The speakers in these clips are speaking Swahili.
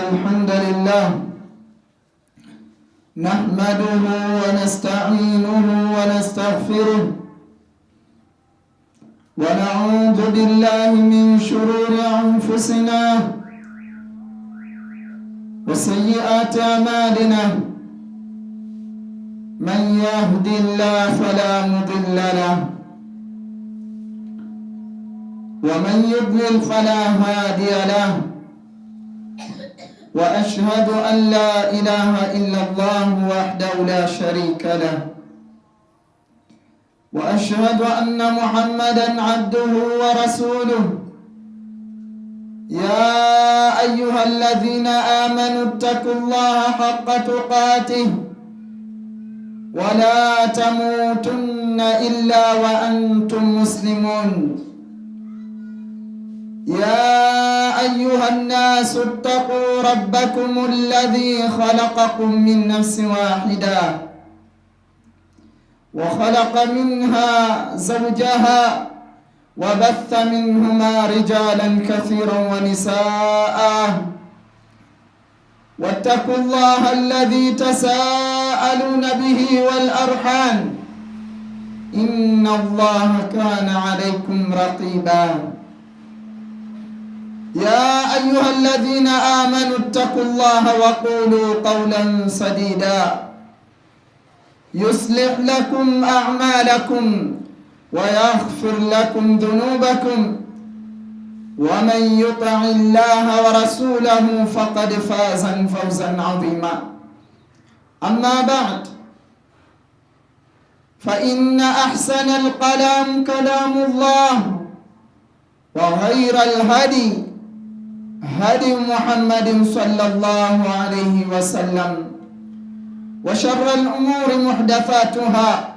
الحمد لله نحمده ونستعينه ونستغفره ونعوذ بالله من شرور أنفسنا وسيئات أعمالنا من يهد الله فلا مضل له ومن يضلل فلا هادي له وأشهد أن لا إله إلا الله وحده لا شريك له وأشهد أن محمدا عبده ورسوله يا أيها الذين آمنوا اتقوا الله حق تقاته ولا تموتن إلا وأنتم مسلمون يا أيها الناس اتقوا ربكم الذي خلقكم من نفس واحدة وخلق منها زوجها وبث منهما رجالا كثيرا ونساء واتقوا الله الذي تساءلون به والأرحام إن الله كان عليكم رقيبا يا أيها الذين آمنوا اتقوا الله وقولوا قولا سديدا يصلح لكم أعمالكم ويغفر لكم ذنوبكم ومن يطع الله ورسوله فقد فاز فوزا عظيما أما بعد فإن أحسن الكلام كلام الله وخير الهدي هدي محمد صلى الله عليه وسلم وشر الأمور محدثاتها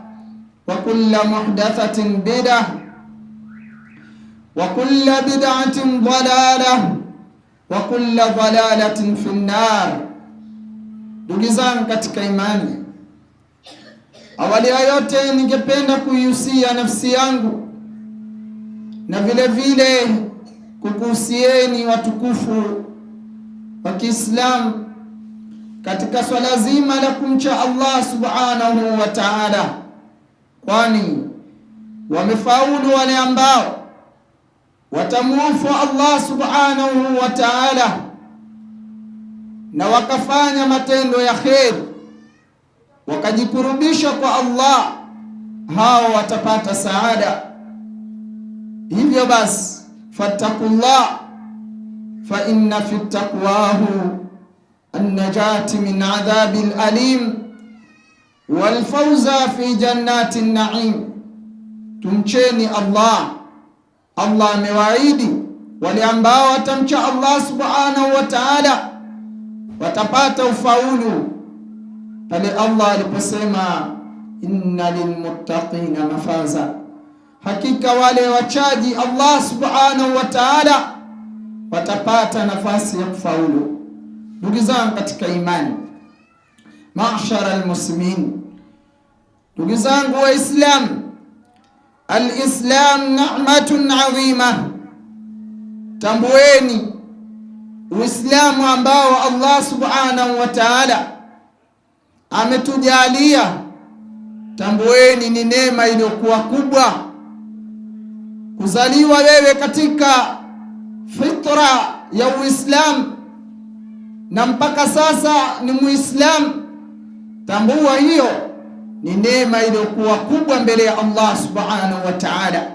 وكل محدثة بدعة وكل بدعة ضلالة وكل ضلالة في النار. Ndugu zangu katika imani, awali ya yote ningependa kuihusia nafsi yangu na vile vile kukuhusieni watukufu wa Kiislamu katika swala zima la kumcha Allah subhanahu wa ta'ala, kwani wamefaulu wale ambao watamuofu Allah subhanahu wa ta'ala na wakafanya matendo ya kheri wakajikurubisha kwa Allah, hao watapata saada. Hivyo basi fattaqullah fa inna fi taqwahu an-najati min adhabil alim wal fawza fi jannatin na'im. Tumcheni Allah. Allah amewaahidi wale ambao watamcha Allah subhanahu wa ta'ala watapata ufaulu, pale Allah aliposema inna lilmuttaqina mafaza, hakika wale wachaji Allah subhanahu wa ta'ala watapata nafasi ya kufaulu. Ndugu zangu katika imani, ma'shara almuslimin, ndugu zangu waislamu, alislam ni'matun 'azima. Tambueni Uislamu ambao Allah subhanahu wa ta'ala ametujalia, tambueni ni neema iliyokuwa kubwa. Kuzaliwa wewe katika fitra ya Uislamu na mpaka sasa ni Muislamu, tambua hiyo ni neema iliyokuwa kubwa mbele ya Allah subhanahu wa ta'ala,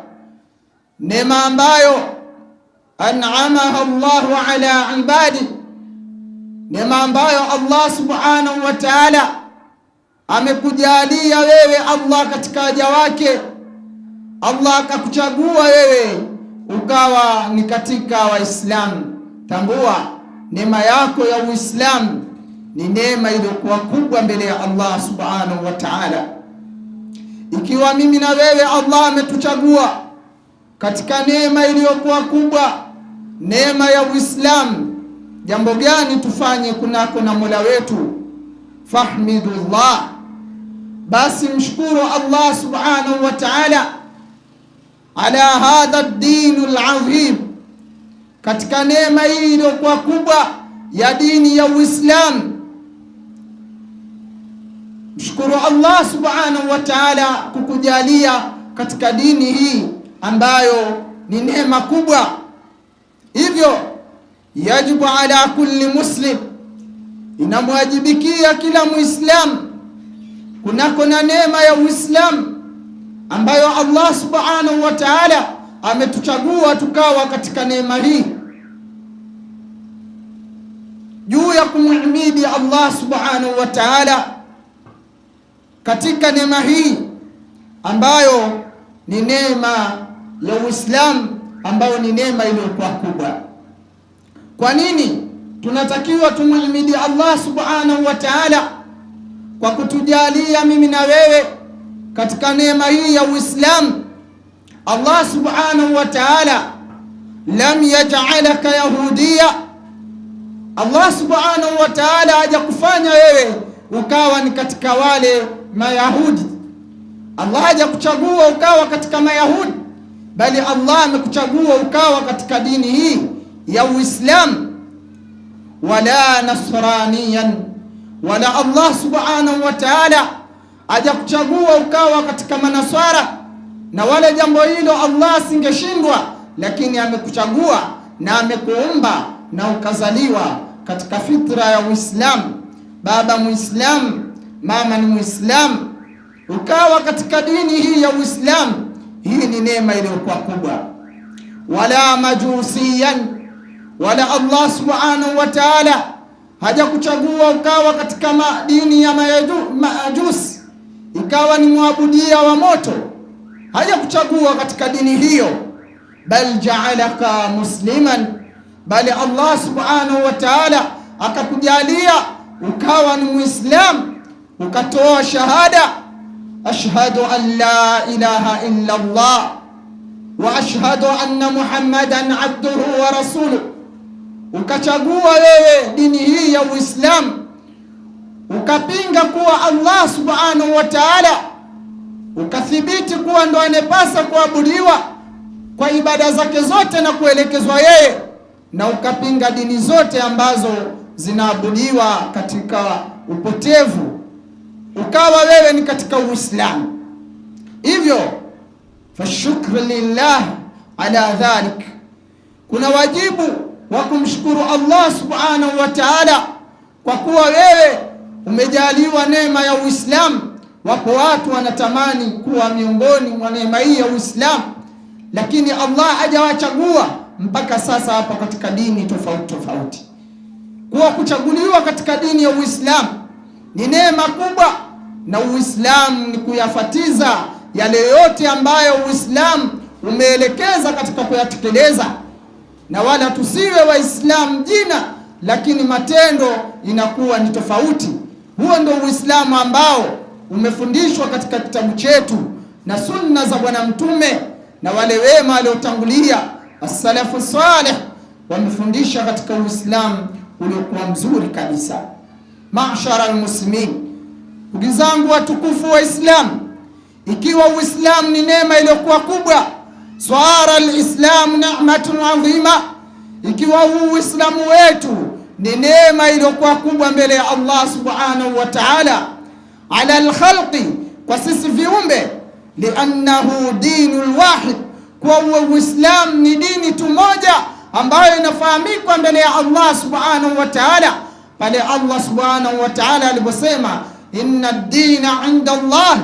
neema ambayo an'amaha Allahu ala ibadi, neema ambayo Allah subhanahu wa ta'ala amekujalia wewe Allah katika waja wake. Allah akakuchagua wewe ukawa ni katika Waislamu. Tambua neema yako ya Uislamu ni neema iliyokuwa kubwa mbele ya Allah subhanahu wa ta'ala. Ikiwa mimi na wewe Allah ametuchagua katika neema iliyokuwa kubwa, neema ya Uislamu, jambo gani tufanye kunako na Mola wetu? Fahmidullah, basi mshukuru Allah subhanahu wa ta'ala ala hadha ad-din al-azim, katika neema hii iliyokuwa kubwa, ya dini ya Uislamu. Mshukuru Allah subhanahu wa ta'ala kukujalia katika dini hii ambayo ni neema kubwa. Hivyo yajibu ala kulli muslim, inamwajibikia kila Muislamu kunako na neema ya Uislamu ambayo Allah subhanahu wa ta'ala ametuchagua tukawa katika neema hii, juu ya kumhimidi Allah subhanahu wa ta'ala katika neema hii ambayo ni neema ya Uislamu, ambayo ni neema iliyokuwa kubwa. Kwa nini tunatakiwa tumhimidi Allah subhanahu wa ta'ala? Kwa kutujalia mimi na wewe katika neema hii ya Uislamu. Allah subhanahu wa ta'ala lam yaj'alaka yahudiya, Allah subhanahu wa ta'ala hajakufanya wewe ukawa ni katika wale Mayahudi. Allah hajakuchagua ukawa katika Mayahudi, bali Allah amekuchagua ukawa katika dini hii ya Uislamu. Wala nasraniyan, wala Allah subhanahu wa ta'ala hajakuchagua ukawa katika manaswara, na wala jambo hilo Allah singeshindwa, lakini amekuchagua na amekuumba na ukazaliwa katika fitra ya Uislamu. Baba Muislamu, mama ni Muislamu, ukawa katika dini hii ya Uislamu. Hii ni neema iliyokuwa kubwa. Wala majusiyan, wala Allah subhanahu wa ta'ala hajakuchagua ukawa katika dini ya Majusi, ikawa ni muabudia wa moto. Hajakuchagua katika dini hiyo, bal ja'alaka musliman, bali Allah subhanahu wa ta'ala akakujalia ukawa ni Muislamu, ukatoa shahada, ashhadu an la ilaha illa Allah wa ashhadu anna Muhammadan abduhu wa rasuluhu. Ukachagua wewe dini hii ya Uislamu, ukapinga kuwa Allah subhanahu wa ta'ala, ukathibiti kuwa ndo anepasa kuabudiwa kwa ibada zake zote na kuelekezwa yeye, na ukapinga dini zote ambazo zinaabudiwa katika upotevu, ukawa wewe ni katika Uislamu. Hivyo fashukru lillah ala dhalik, kuna wajibu wa kumshukuru Allah subhanahu wa ta'ala kwa kuwa wewe umejaliwa neema ya Uislamu. Wapo watu wanatamani kuwa miongoni mwa neema hii ya Uislamu, lakini Allah hajawachagua mpaka sasa hapa katika dini tofauti tofauti. Kuwa kuchaguliwa katika dini ya Uislamu ni neema kubwa, na Uislamu ni kuyafatiza yale yote ambayo Uislamu umeelekeza katika kuyatekeleza, na wala tusiwe Waislamu jina lakini matendo inakuwa ni tofauti. Huo ndio Uislamu ambao umefundishwa katika kitabu chetu na sunna za Bwana Mtume na wale wema waliotangulia as-salafu salih, wamefundisha katika Uislamu uliokuwa mzuri kabisa. Ma'shara al-muslimin, ndugu zangu watukufu wa Islam, ikiwa Uislamu ni neema iliyokuwa kubwa, swara al-islam ni'matun 'azima, ikiwa Uislamu wetu ni neema iliyokuwa kubwa mbele ya Allah subhanahu wa ta'ala, ala al-khalqi, kwa sisi viumbe, li'annahu dinul wahid, kwa Uislamu ni dini tu moja ambayo inafahamika mbele ya Allah subhanahu wa ta'ala, pale Allah subhanahu wa ta'ala aliposema inna ad-dina 'inda Allah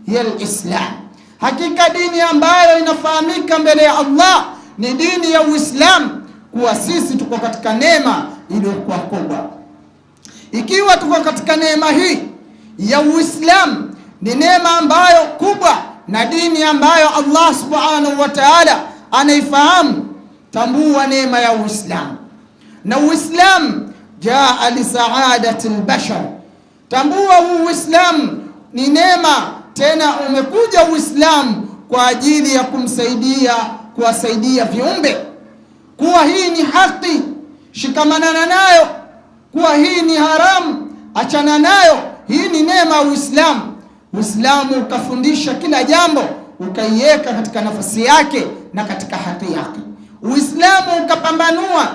hiya al-islam, hakika dini ambayo inafahamika mbele ya Allah ni dini ya Uislamu. Kuwa sisi tuko katika neema iliyokuwa kubwa. Ikiwa tuko katika neema hii ya Uislamu, ni neema ambayo kubwa na dini ambayo Allah subhanahu wa ta'ala anaifahamu, tambua neema ya Uislamu. Na Uislamu jaa li saadati al-bashar, tambua huu Uislamu ni neema, tena umekuja Uislamu kwa ajili ya kuwasaidia viumbe. Kuwa hii ni haki, shikamanana nayo. Kuwa hii ni haramu, achana nayo. Hii ni neema ya Uislamu. Uislamu ukafundisha kila jambo, ukaiweka katika nafasi yake na katika haki yake. Uislamu ukapambanua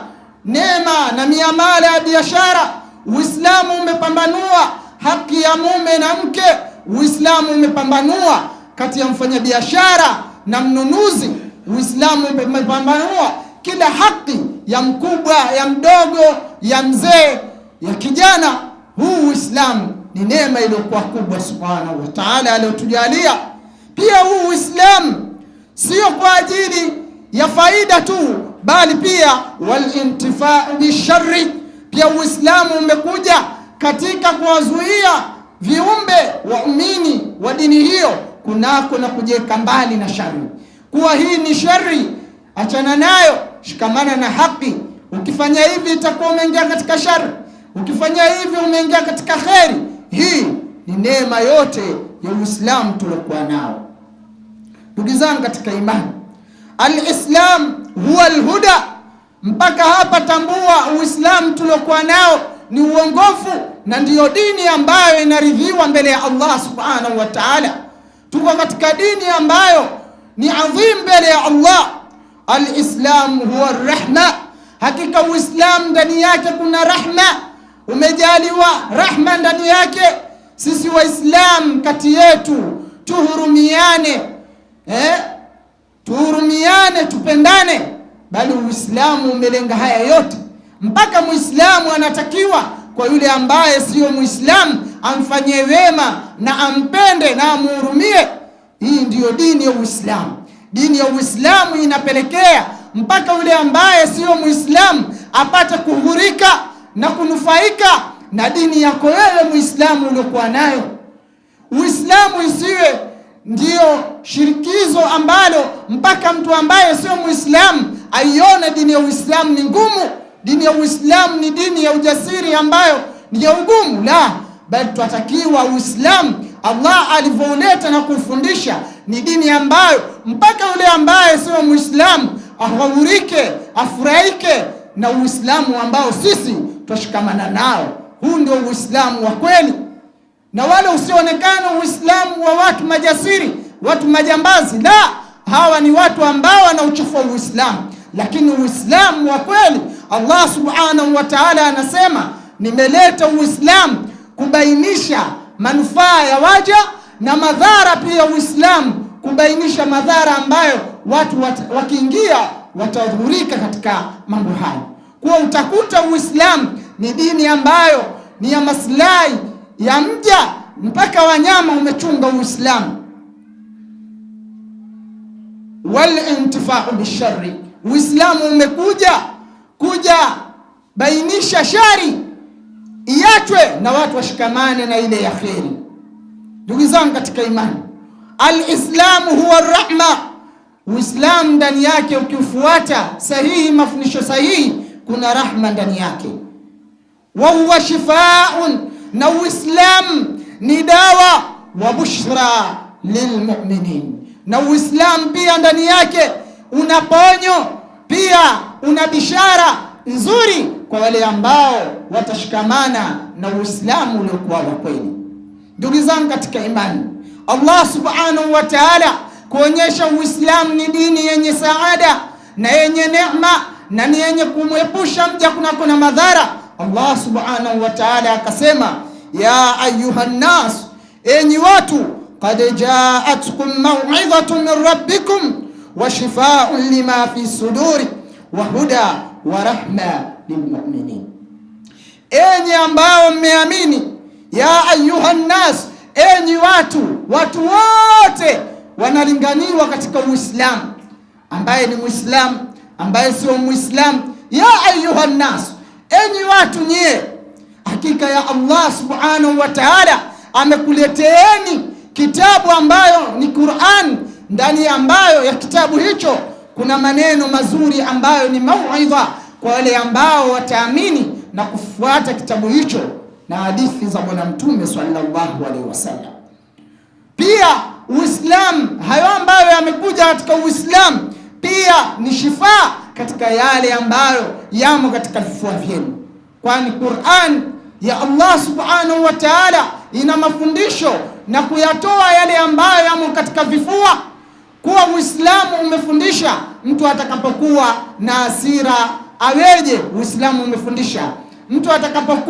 neema na miamala ya biashara. Uislamu umepambanua haki ya mume na mke. Uislamu umepambanua kati ya mfanyabiashara na mnunuzi. Uislamu umepambanua kila haki ya mkubwa, ya mdogo, ya mzee, ya kijana. Huu Uislamu ni neema iliyokuwa kubwa subhanahu wa ta'ala aliyotujalia. Pia huu Uislamu sio kwa ajili ya faida tu, bali pia walintifau bisharri. Pia Uislamu umekuja katika kuwazuia viumbe waumini wa dini hiyo kunako na kujiweka mbali na shari. Kuwa hii ni shari, achana nayo, shikamana na haki. Ukifanya hivi itakuwa umeingia katika shari, ukifanya hivi umeingia katika kheri. Hii ni neema yote ya Uislamu tuliokuwa nao. Ndugu zangu katika imani, al-Islam huwa al-huda. Mpaka hapa tambua Uislamu tuliokuwa nao ni uongofu na ndiyo dini ambayo inaridhiwa mbele ya Allah subhanahu wa ta'ala. Tuko katika dini ambayo ni adhim mbele ya Allah. Al-Islam huwa rahma. Hakika Uislamu ndani yake kuna rahma, umejaliwa rahma ndani yake. Sisi Waislamu kati yetu tuhurumiane, tuhurumiane, tupendane. Bali Uislamu umelenga haya yote. Mpaka Muislamu anatakiwa kwa yule ambaye sio Muislamu amfanyie wema na ampende na amhurumie. Hii ndiyo dini ya Uislamu. Dini ya Uislamu inapelekea mpaka yule ambaye sio Muislamu apate kuhurika na kunufaika na dini yako wewe Muislamu uliokuwa nayo. Uislamu isiwe ndiyo shirikizo ambalo mpaka mtu ambaye sio Muislamu aione dini ya Uislamu ni ngumu. Dini ya Uislamu ni dini ya ujasiri ambayo ni ya ugumu. La, bali tunatakiwa Uislamu Allah alivyoleta na kufundisha ni dini ambayo mpaka yule ambaye sio Muislamu ahurike, afurahike na Uislamu ambao sisi tushikamana nao. Huu ndio Uislamu wa kweli, na wala usionekane Uislamu wa watu majasiri, watu majambazi. La, hawa ni watu ambao wanauchafua Uislamu. Lakini Uislamu wa kweli, Allah subhanahu wa ta'ala anasema, nimeleta Uislamu kubainisha manufaa ya waja na madhara pia. Uislamu kubainisha madhara ambayo watu wakiingia watadhurika katika mambo hayo. Kwa utakuta Uislamu ni dini ambayo ni ya maslahi ya mja, mpaka wanyama umechunga Uislamu. Wal intifa'u bisharri. Uislamu umekuja bainisha shari iachwe na watu washikamane na ile ya kheri. Ndugu zangu katika imani, al-Islamu huwa rahma. Uislamu ndani yake ukifuata sahihi, mafundisho sahihi, kuna rahma ndani yake. Wa huwa shifaa'un, na Uislamu ni dawa, wa bushra lilmu'minin. Na Uislamu pia ndani yake una ponyo, pia una bishara nzuri kwa wale ambao watashikamana na Uislamu uliokuwa wa kweli. Ndugu zangu katika imani, Allah subhanahu wa ta'ala kuonyesha Uislamu ni dini yenye saada na yenye neema na ni yenye kumwepusha mja kunako na madhara. Allah subhanahu wa ta'ala akasema, ya ayuhan nas, enyi watu, qad ja'atkum maw'izatun min rabbikum wa shifaa'un lima fi suduri wa huda wa rahma lilmu'minin. Enyi ambao mmeamini, ya ayuhan nas, enyi watu wote wanalinganiwa katika Uislamu, ambaye ni Muislamu, ambaye sio Muislamu. Ya ayuhan nas, enyi watu nyie, hakika ya Allah subhanahu wa ta'ala amekuleteeni kitabu ambayo ni Qur'an. Ndani ambayo ya kitabu hicho kuna maneno mazuri ambayo ni mauidha kwa wale ambao wataamini na kufuata kitabu hicho na hadithi za Bwana Mtume sallallahu alaihi wasallam. Pia Uislamu, hayo ambayo yamekuja katika Uislamu pia ni shifa katika yale ambayo yamo katika vifua vyenu, kwani Qur'an ya Allah subhanahu wa ta'ala ina mafundisho na kuyatoa yale ambayo yamo katika vifua. Kuwa Uislamu umefundisha mtu atakapokuwa na hasira aweje? Uislamu umefundisha mtu atakapokuwa